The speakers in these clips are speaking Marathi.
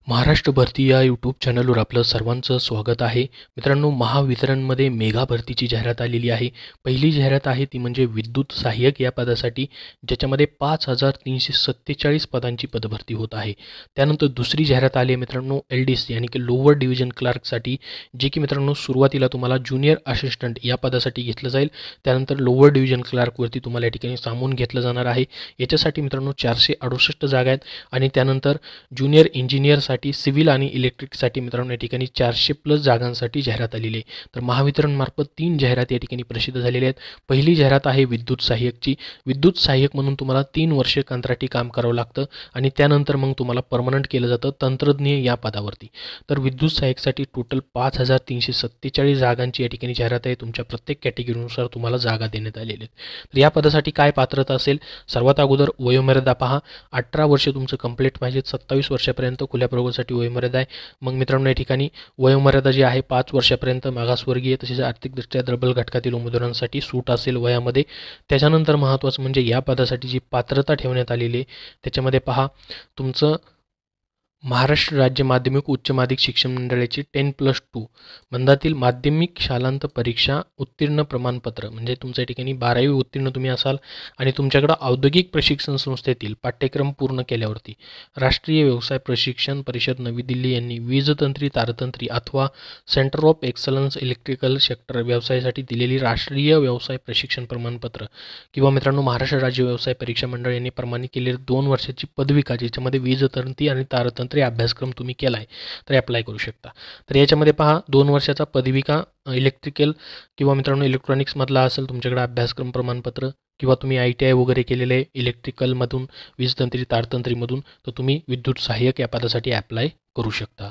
महाराष्ट्र भरती या यूट्यूब चॅनलवर आपलं सर्वांचं स्वागत आहे. मित्रांनो, महावितरणमध्ये मेगा भरतीची जाहिरात आलेली आहे. पहिली जाहिरात आहे ती म्हणजे विद्युत सहाय्यक या पदासाठी, ज्याच्यामध्ये 5347 पदांची पदभरती होत आहे. त्यानंतर दुसरी जाहिरात आली आहे मित्रांनो LDC यानी की लोअर डिव्हिजन क्लार्कसाठी, जे की मित्रांनो सुरुवातीला तुम्हाला ज्युनियर असिस्टंट या पदासाठी घेतलं जाईल. त्यानंतर लोअर डिव्हिजन क्लार्कवरती तुम्हाला या ठिकाणी सामावून घेतलं जाणार आहे. याच्यासाठी मित्रांनो 468 जागा आहेत आणि त्यानंतर ज्युनियर इंजिनियरसाठी सिव्हिल आणि इलेक्ट्रिकसाठी मित्रांनो या ठिकाणी 400+ जागांसाठी जाहिरात आलेली आहे. तर महावितरणमार्फत 3 जाहिराती या ठिकाणी प्रसिद्ध झालेल्या आहेत. पहिली जाहिरात आहे विद्युत सहाय्यकची. विद्युत सहाय्यक म्हणून तुम्हाला 3 वर्षे कंत्राटी काम करावं लागतं आणि त्यानंतर मग तुम्हाला परमनंट केलं जातं तंत्रज्ञ या पदावरती. तर विद्युत सहाय्यकसाठी टोटल 5347 जागांची या ठिकाणी जाहिरात आहे. तुमच्या प्रत्येक कॅटेगरीनुसार तुम्हाला जागा देण्यात आलेल्या आहेत. तर या पदासाठी काय पात्रता असेल? सर्वात अगोदर वयोमर्यादा पहा. 18 वर्ष तुमचं कंप्लीट पाहिजे. 27 वर्षापर्यंत खुल्या प्रवर्गासाठी वयोमर्यादा आहे. मग मित्रांनो या ठिकाणी वयोमर्यादा जी आहे 5 वर्षापर्यंत मागासवर्गीय तसेच आर्थिकदृष्ट्या दुर्बल घटकातील उमेदवारांसाठी सूट असेल वयामध्ये. त्याच्यानंतर महत्त्वाचं म्हणजे या पदासाठी जी पात्रता ठेवण्यात आलेली आहे त्याच्यामध्ये पहा, तुमचं महाराष्ट्र राज्य माध्यमिक उच्च माध्यमिक शिक्षण मंडळाची 10+2 मंदातील माध्यमिक शालांत परीक्षा उत्तीर्ण प्रमाणपत्र, म्हणजे तुमच्या ठिकाणी 12वी उत्तीर्ण तुम्ही असाल आणि तुमच्याकडे औद्योगिक प्रशिक्षण संस्थेतील पाठ्यक्रम पूर्ण केल्यावरती राष्ट्रीय व्यवसाय प्रशिक्षण परिषद नवी दिल्ली यांनी वीजतंत्री तारतंत्री अथवा centre of excellence electrical sector व्यवसायासाठी दिलेली राष्ट्रीय व्यवसाय प्रशिक्षण प्रमाणपत्र किंवा मित्रांनो महाराष्ट्र राज्य व्यवसाय परीक्षा मंडळ यांनी प्रमाणित केलेली 2 वर्षाची पदविका ज्याच्यामध्ये वीजतंत्री आणि तारतंत्री अभ्यासक्रम तुम्ही केला आहे तर अप्लाय करू शकता. तर याच्यामध्ये पहा, 2 वर्षाचा पदविका इलेक्ट्रिकल किंवा मित्रांनो इलेक्ट्रॉनिक्समधला असेल तुमच्याकडे अभ्यासक्रम प्रमाणपत्र किंवा तुम्ही ITI वगैरे केलेले आहे इलेक्ट्रिकलमधून वीजतंत्री तारतंत्रीमधून, तर तुम्ही विद्युत सहाय्यक या पदासाठी अप्लाय करू शकता.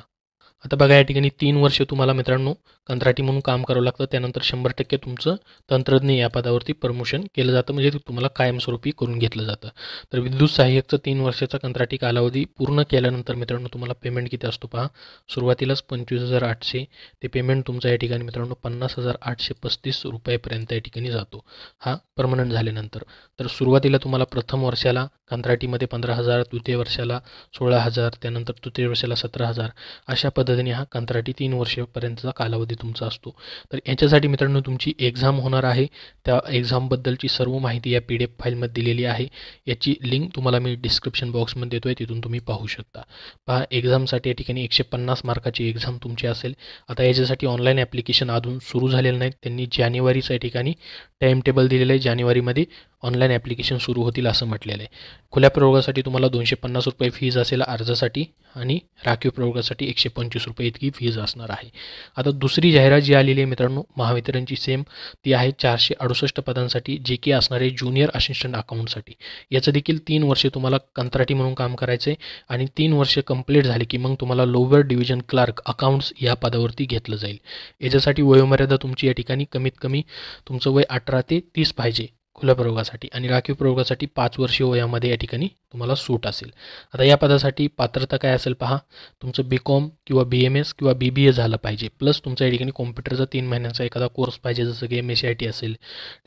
आता बघा, या ठिकाणी 3 वर्ष तुम्हाला मित्रांनो कंत्राटी म्हणून काम करावं लागतं. त्यानंतर 100% तुमचं तंत्रज्ञ या पदावरती प्रमोशन केलं जातं, म्हणजे तुम्हाला कायमस्वरूपी करून घेतलं जातं. तर विद्युत सहाय्यकचं 3 वर्षाचा कंत्राटी कालावधी पूर्ण केल्यानंतर मित्रांनो तुम्हाला पेमेंट किती असतो पहा. सुरुवातीलाच 25,800 ते पेमेंट तुमचा या ठिकाणी मित्रांनो 50,835 रुपयेपर्यंत या ठिकाणी जातो हा परमनंट झाल्यानंतर. तर सुरुवातीला तुम्हाला प्रथम वर्षाला कंत्राटीमध्ये 15,000, द्वितीय वर्षाला 16,000, त्यानंतर तृतीय वर्षाला 17,000 अशा पद्धतीने हा कंत्राटी 3 वर्षापर्यंतचा कालावधी तुमचा असतो. तर याच्यासाठी मित्रांनो तुमची एक्झाम होणार आहे. त्या एक्झामबद्दलची सर्व माहिती या PDF फाईलमध्ये दिलेली आहे. याची लिंक तुम्हाला मी डिस्क्रिप्शन बॉक्समध्ये देतो आहे, तिथून तुम्ही पाहू शकता. पहा, एक्झामसाठी या ठिकाणी 150 मार्काची एक्झाम तुमची असेल. आता याच्यासाठी ऑनलाईन ॲप्लिकेशन अजून सुरू झालेलं नाही. त्यांनी जानेवारीचं या ठिकाणी टाईम टेबल दिलेलं आहे. जानेवारीमध्ये ऑनलाईन ॲप्लिकेशन सुरू होतील असं म्हटलेलं आहे. खुल्या प्रवर्गासाठी तुम्हाला 250 रुपये फीज असेल अर्जासाठी आणि राखीव प्रवर्गासाठी 125 रुपये इतकी फीज असणार आहे. आता दुसरी जाहिरात जी आलेली आहे मित्रांनो महावितरणची सेम, ती आहे 468 पदांसाठी, जे की असणार आहे ज्युनियर असिस्टंट अकाउंटसाठी. याचं देखील 3 वर्षे तुम्हाला कंत्राटी म्हणून काम करायचं आहे आणि 3 वर्षे कंप्लीट झाली की मग तुम्हाला लोअर डिव्हिजन क्लार्क अकाउंट्स या पदावरती घेतलं जाईल. याच्यासाठी वयोमर्यादा तुमची या ठिकाणी कमीत कमी तुमचं वय 18 ते 30 पाहिजे खुल्या प्रवर्गासाठी आणि राखीव प्रवर्गासाठी 5 वर्षीय वयामध्ये या ठिकाणी तुम्हाला सूट असेल. आता या पदासाठी पात्रता काय असेल पहा, तुमचं BCom किंवा BMS किंवा BBA झालं पाहिजे, प्लस तुमच्या या ठिकाणी कॉम्प्युटरचा 3 महिन्यांचा एखादा कोर्स पाहिजे, जसं की MSCIT असेल,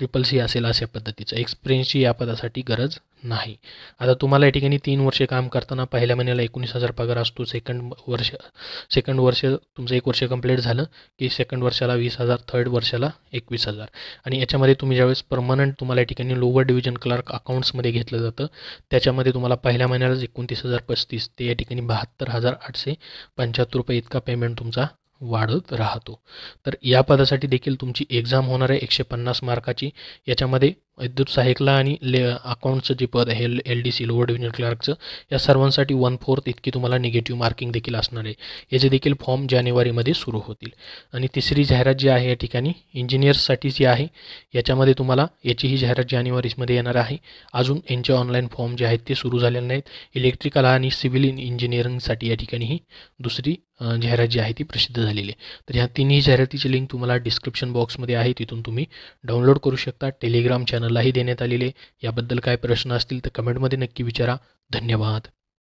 CCC असेल, अशा पद्धतीचं. एक्सपिरियन्सची या पदासाठी गरज नाही. आता तुम्हाला या ठिकाणी 3 वर्षे काम करताना पहिल्या महिन्याला 19,000 पगार असतो. सेकंड वर्ष तुमचं 1 वर्ष कंप्लीट झालं की सेकंड वर्षाला 20,000, थर्ड वर्षाला 21,000 आणि याच्यामध्ये तुम्ही ज्यावेळेस परमनंट तुम्हाला या ठिकाणी लोअर डिव्हिजन क्लार्क अकाउंट्समध्ये घेतलं जातं त्याच्यामध्ये तुम्हाला पहिल्या महिन्यालाच 29,035 ते या ठिकाणी 72,875 रुपये इतका पेमेंट तुमचा वाढत राहतो. तर या पदासाठी देखील तुमची एक्झाम होणार आहे 150 मार्काची. याच्यामध्ये विद्युत सहाय्यकला आणि अकाउंटचं जे पद आहे LDC लोअर डिव्हिजन क्लार्कचं, या सर्वांसाठी 1/4 इतकी तुम्हाला निगेटिव्ह मार्किंग देखील असणार आहे. याचे देखील फॉर्म जानेवारीमध्ये सुरू होतील. आणि तिसरी जाहिरात जी आहे या ठिकाणी इंजिनियर्ससाठी जी आहे, याच्यामध्ये तुम्हाला याचीही जाहिरात जानेवारीमध्ये येणार आहे. अजून यांचे ऑनलाईन फॉर्म जे आहेत ते सुरू झालेले नाहीत. इलेक्ट्रिकल आणि सिव्हिल इंजिनिअरिंगसाठी या ठिकाणी ही दुसरी जाहिरात जी आहे ती प्रसिद्ध झालेली आहे. तर ह्या तिन्ही जाहिरातीची लिंक तुम्हाला डिस्क्रिप्शन बॉक्समध्ये आहे, तिथून तुम्ही डाउनलोड करू शकता. टेलिग्राम चॅनललाही देण्यात आलेले. याबद्दल काय प्रश्न असतील तर कमेंटमध्ये नक्की विचारा. धन्यवाद.